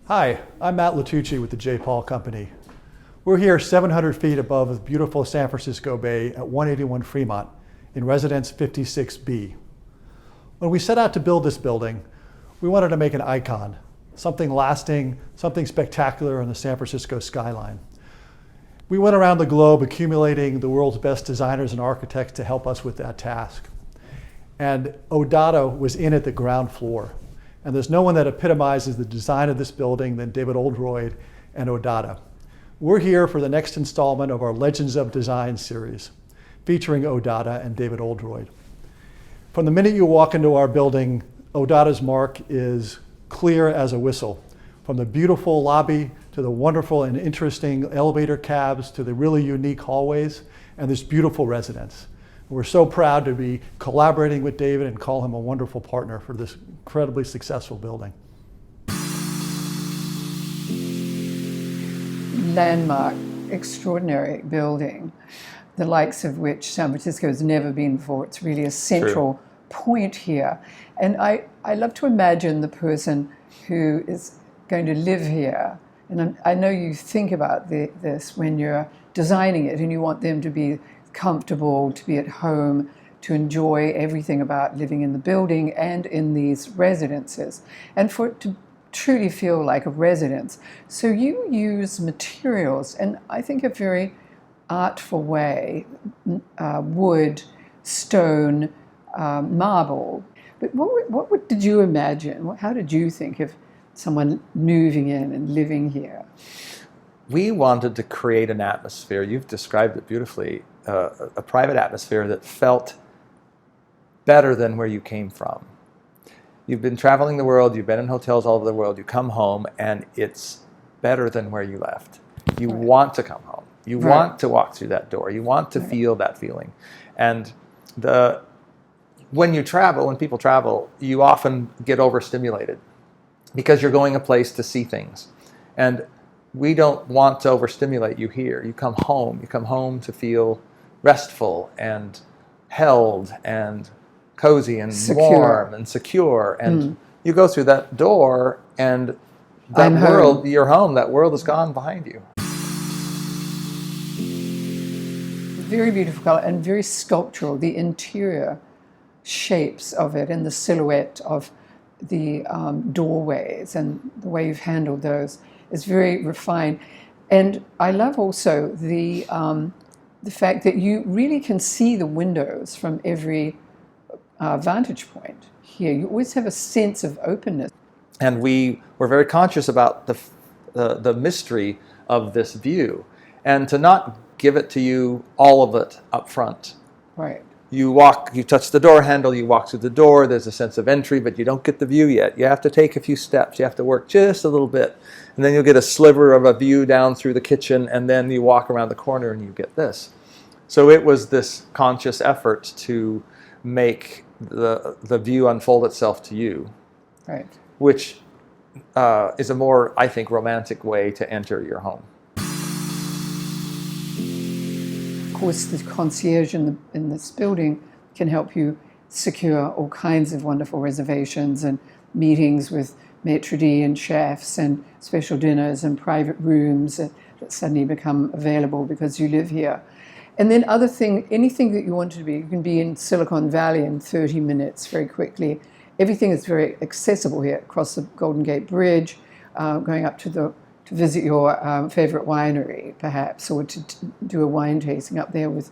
Hi, I'm Matt Latucci with the J. Paul Company. We're here 700 feet above the beautiful San Francisco Bay at 181 Fremont in Residence 56B. When we set out to build this building, we wanted to make an icon, something lasting, something spectacular on the San Francisco skyline. We went around the globe accumulating the world's best designers and architects to help us with that task. And ODADA was in at the ground floor. And there's no one that epitomizes the design of this building than David Oldroyd and ODADA. We're here for the next installment of our Legends of Design series, featuring ODADA and David Oldroyd. From the minute you walk into our building, ODADA's mark is clear as a whistle. From the beautiful lobby to the wonderful and interesting elevator cabs to the really unique hallways and this beautiful residence. We're so proud to be collaborating with David and call him a wonderful partner for this incredibly successful building. Landmark, extraordinary building, the likes of which San Francisco has never been before. It's really a central point here. And I love to imagine the person who is going to live here. And I know you think about this when you're designing it and you want them to be comfortable, to be at home, to enjoy everything about living in the building and in these residences, and for it to truly feel like a residence. So you use materials, and I think a very artful way, wood, stone, marble. But what did you imagine? How did you think of someone moving in and living here? We wanted to create an atmosphere, you've described it beautifully, a private atmosphere that felt better than where you came from. You've been traveling the world, you've been in hotels all over the world, you come home and it's better than where you left. You want to come home. You want to walk through that door. You want to feel that feeling. And when you travel, when people travel, you often get overstimulated because you're going a place to see things. And we don't want to overstimulate you here. You come home to feel restful and held and cozy and warm and secure. And you go through that door and that world, you're home, that world is gone behind you. Very beautiful color and very sculptural. The interior shapes of it and the silhouette of the doorways and the way you've handled those is very refined. And I love also the fact that you really can see the windows from every vantage point here. You always have a sense of openness. And we were very conscious about the mystery of this view and to not give it to you, all of it, up front. Right. You touch the door handle, you walk through the door, there's a sense of entry, but you don't get the view yet. You have to take a few steps, you have to work just a little bit, and then you'll get a sliver of a view down through the kitchen, and then you walk around the corner and you get this. So it was this conscious effort to make the view unfold itself to you, which is a more, I think, romantic way to enter your home. Of course, the concierge in this building can help you secure all kinds of wonderful reservations and meetings with maitre d' and chefs and special dinners and private rooms that suddenly become available because you live here. And then anything that you want to be, you can be in Silicon Valley in 30 minutes very quickly. Everything is very accessible here, across the Golden Gate Bridge, going up to visit your favorite winery, perhaps, or to do a wine tasting up there with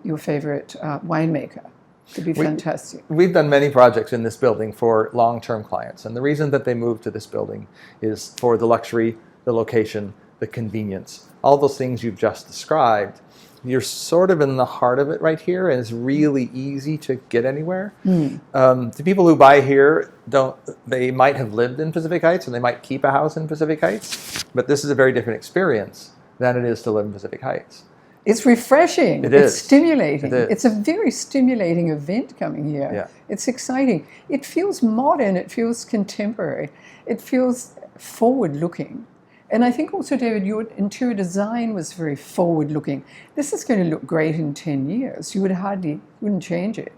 your favorite winemaker. It'd be fantastic. We've done many projects in this building for long-term clients, and the reason that they move to this building is for the luxury, the location, the convenience, all those things you've just described. You're sort of in the heart of it right here, and it's really easy to get anywhere. The people who buy here, they might have lived in Pacific Heights, and they might keep a house in Pacific Heights, but this is a very different experience than it is to live in Pacific Heights. It's refreshing. It's stimulating. It is. It's a very stimulating event coming here. Yeah. It's exciting. It feels modern. It feels contemporary. It feels forward-looking. And I think also, David, your interior design was very forward-looking. This is going to look great in 10 years. You wouldn't change it.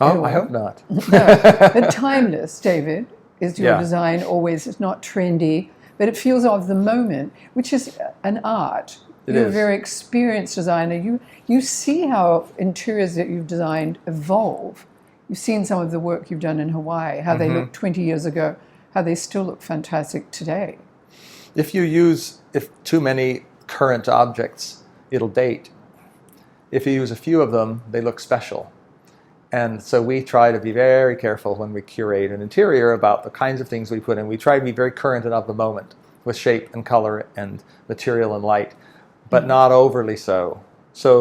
Oh, I hope not. No, but timeless, David, is your design always. It's not trendy. but it feels of the moment, which is an art. You're a very experienced designer. You see how interiors that you've designed evolve. You've seen some of the work you've done in Hawaii, how they looked 20 years ago, how they still look fantastic today. If too many current objects, it'll date. If you use a few of them, they look special. And so we try to be very careful when we curate an interior about the kinds of things we put in. We try to be very current and of the moment with shape and color and material and light, but not overly so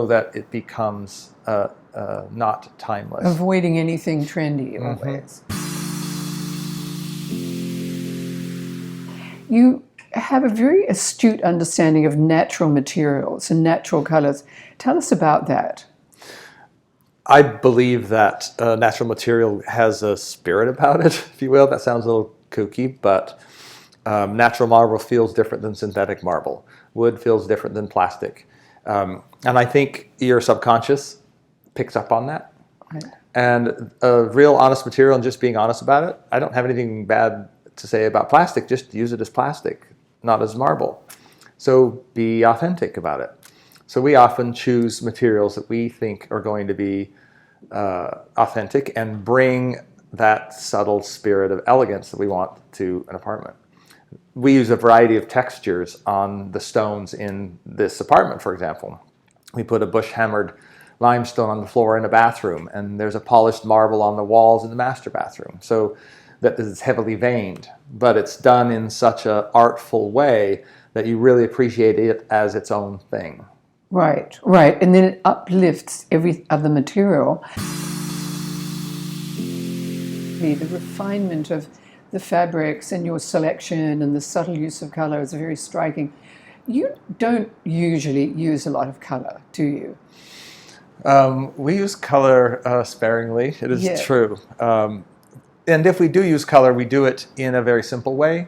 that it becomes not timeless. Avoiding anything trendy always. You have a very astute understanding of natural materials and natural colors. Tell us about that. I believe that natural material has a spirit about it, if you will. That sounds a little kooky, but natural marble feels different than synthetic marble. Wood feels different than plastic. And I think your subconscious picks up on that. Right. And a real honest material and just being honest about it, I don't have anything bad to say about plastic. Just use it as plastic, not as marble. So be authentic about it. So we often choose materials that we think are going to be authentic and bring that subtle spirit of elegance that we want to an apartment. We use a variety of textures on the stones in this apartment, for example. We put a bush-hammered limestone on the floor in a bathroom, and there's a polished marble on the walls in the master bathroom. So that is heavily veined, but it's done in such an artful way that you really appreciate it as its own thing. Right, right. And then it uplifts every other material. The refinement of the fabrics and your selection and the subtle use of color is very striking. You don't usually use a lot of color, do you? We use color sparingly, it is true. And if we do use color, we do it in a very simple way.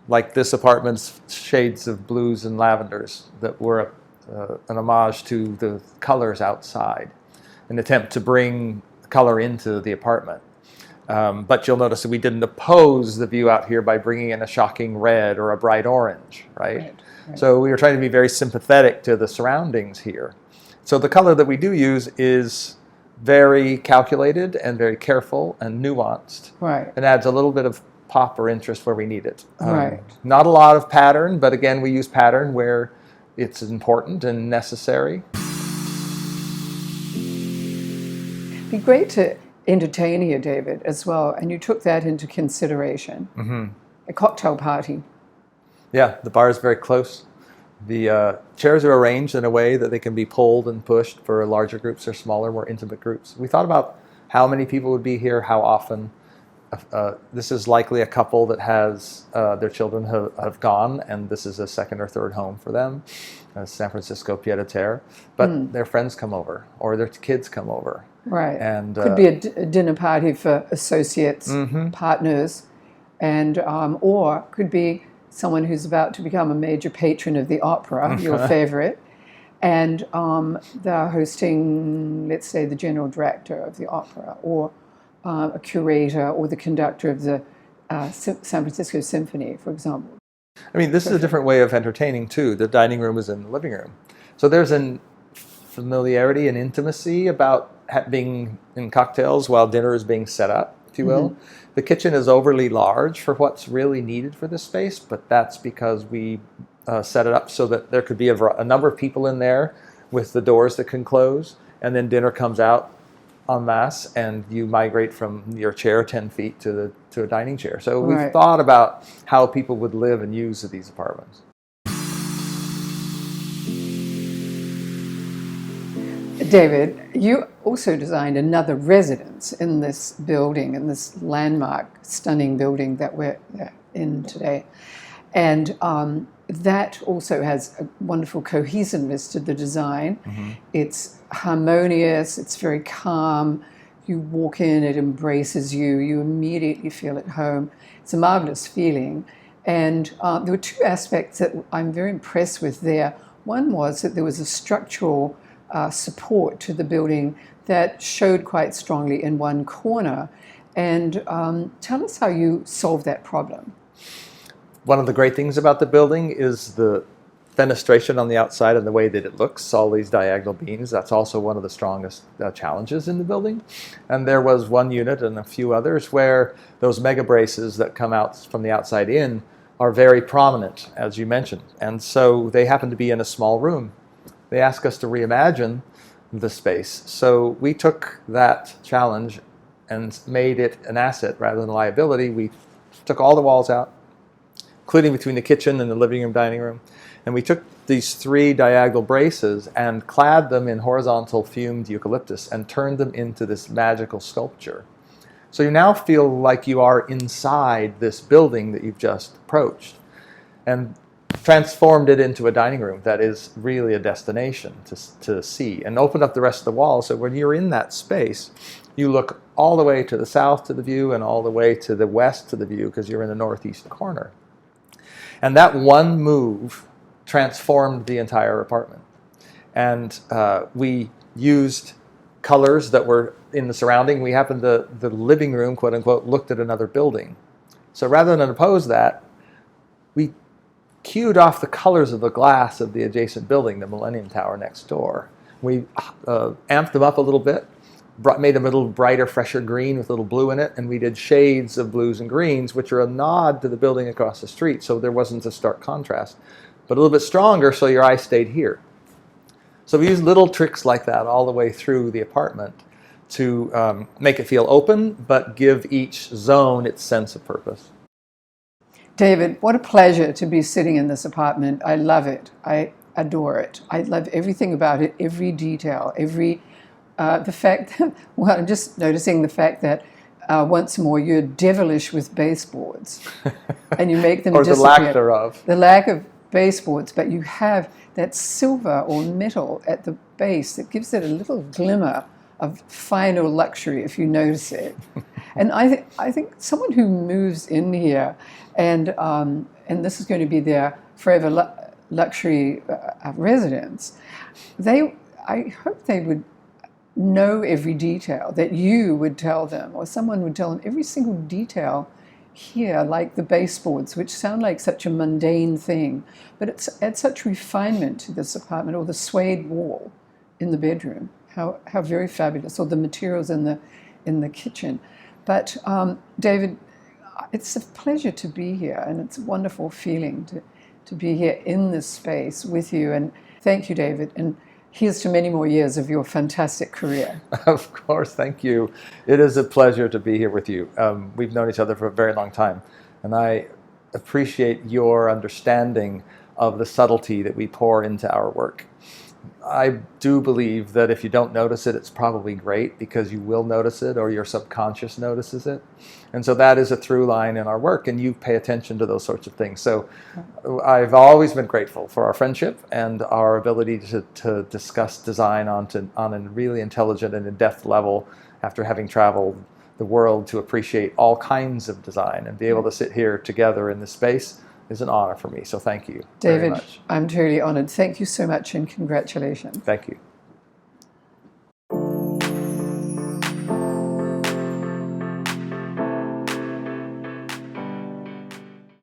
Like this apartment's shades of blues and lavenders that were an homage to the colors outside, an attempt to bring color into the apartment. But you'll notice that we didn't oppose the view out here by bringing in a shocking red or a bright orange, right? So we were trying to be very sympathetic to the surroundings here. So the color that we do use is very calculated and very careful and nuanced. Right. And adds a little bit of pop or interest where we need it. Right. Not a lot of pattern, but again, we use pattern where it's important and necessary. It'd be great to entertain here, David, as well, and you took that into consideration. A cocktail party. Yeah, the bar is very close. The chairs are arranged in a way that they can be pulled and pushed for larger groups or smaller, more intimate groups. We thought about how many people would be here, how often. This is likely a couple that has their children have gone, and this is a second or third home for them, San Francisco pied-à-terre. But their friends come over, or their kids come over. Right. And could be a dinner party for associates, partners, and or could be someone who's about to become a major patron of the opera, your favorite, and they're hosting, let's say, the general director of the opera, or a curator, or the conductor of the San Francisco Symphony, for example. I mean, this is a different way of entertaining, too. The dining room is in the living room. So there's a familiarity and intimacy about being in cocktails while dinner is being set up, if you will. The kitchen is overly large for what's really needed for this space, but that's because we set it up so that there could be a number of people in there with the doors that can close, and then dinner comes out en masse, and you migrate from your chair 10 feet to a dining chair. So we've thought about how people would live and use these apartments. David, you also designed another residence in this building, in this landmark, stunning building that we're in today. And that also has a wonderful cohesiveness to the design. It's harmonious, it's very calm. You walk in, it embraces you, you immediately feel at home. It's a marvelous feeling. And there were two aspects that I'm very impressed with there. One was that there was a structural support to the building that showed quite strongly in one corner. And tell us how you solved that problem. One of the great things about the building is the fenestration on the outside and the way that it looks, all these diagonal beams. That's also one of the strongest challenges in the building. And there was one unit and a few others where those mega braces that come out from the outside in are very prominent, as you mentioned. And so they happen to be in a small room. They ask us to reimagine the space. So we took that challenge and made it an asset rather than a liability. We took all the walls out, including between the kitchen and the living room, dining room. And we took these 3 diagonal braces and clad them in horizontal fumed eucalyptus and turned them into this magical sculpture. So you now feel like you are inside this building that you've just approached, and transformed it into a dining room that is really a destination to see, and opened up the rest of the wall. So when you're in that space, you look all the way to the south to the view and all the way to the west to the view, because you're in the northeast corner. And that one move transformed the entire apartment. And we used colors that were in the surrounding. We happened to, the living room, quote unquote, looked at another building. So rather than oppose that, we cued off the colors of the glass of the adjacent building, the Millennium Tower next door. We amped them up a little bit, made them a little brighter, fresher green with a little blue in it, and we did shades of blues and greens, which are a nod to the building across the street, so there wasn't a stark contrast, but a little bit stronger so your eye stayed here. So we used little tricks like that all the way through the apartment to make it feel open, but give each zone its sense of purpose. David, what a pleasure to be sitting in this apartment. I love it. I adore it. I love everything about it, every detail, the fact that, well, I'm just noticing the fact that once more you're devilish with baseboards and you make them or disappear. The lack thereof. The lack of baseboards, but you have that silver or metal at the base that gives it a little glimmer of final luxury, if you notice it. And I think someone who moves in here and this is going to be their forever luxury residence, I hope they would know every detail, that you would tell them, or someone would tell them every single detail here, like the baseboards, which sound like such a mundane thing, but it's adds such refinement to this apartment, or the suede wall in the bedroom. How very fabulous, or the materials in the kitchen. But David, it's a pleasure to be here, and it's a wonderful feeling to be here in this space with you. And thank you, David. And here's to many more years of your fantastic career. Of course, thank you. It is a pleasure to be here with you. We've known each other for a very long time, and I appreciate your understanding of the subtlety that we pour into our work. I do believe that if you don't notice it, it's probably great, because you will notice it, or your subconscious notices it. And so that is a through line in our work, and you pay attention to those sorts of things. So I've always been grateful for our friendship and our ability to discuss design on a really intelligent and in-depth level, after having traveled the world to appreciate all kinds of design, and be able to sit here together in this space is an honor for me. So thank you, David, very much. I'm truly honored. Thank you so much, and congratulations. Thank you.